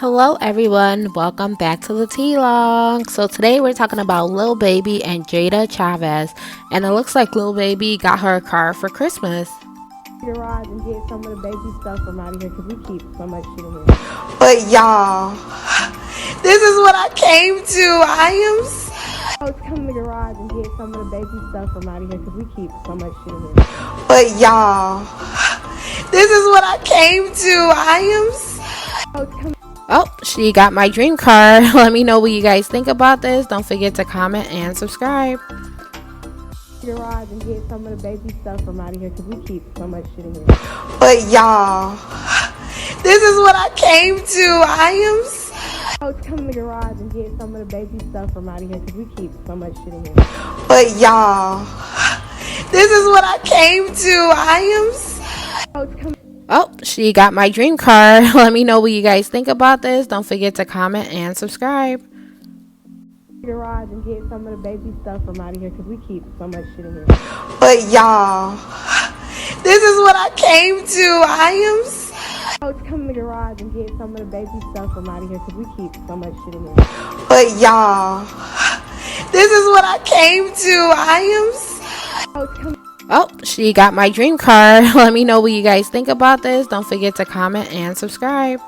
Hello everyone, welcome back to the TEALOOK. So today we're talking about Lil Baby and Jayda Chavez, and it looks like Lil Baby got her a car for Christmas. Garage and get some of the baby stuff from out of here because we keep so much shit in here. But y'all, this is what I came to. Come to the garage and get some of the baby stuff from out of here because we keep so much shit in here. But y'all, this is what I came to. Oh, she got my dream car. Let me know what you guys think about this. Don't forget to comment and subscribe. Garage and get some of the baby stuff from out of here because we keep so much shit in here. But y'all, this is what I came to. Come to the garage and get some of the baby stuff from out of here because we keep so much shit in here. But y'all, this is what I came to. Oh, she got my dream car. Let me know what you guys think about this. Don't forget to comment and subscribe. Garage and get some of the baby stuff from out of here because we keep so much shit in here. But y'all, this is what I came to. Come to the garage and get some of the baby stuff from out of here because we keep so much shit in here. But y'all, this is what I came to. Oh, she got my dream car. Let me know what you guys think about this. Don't forget to comment and subscribe.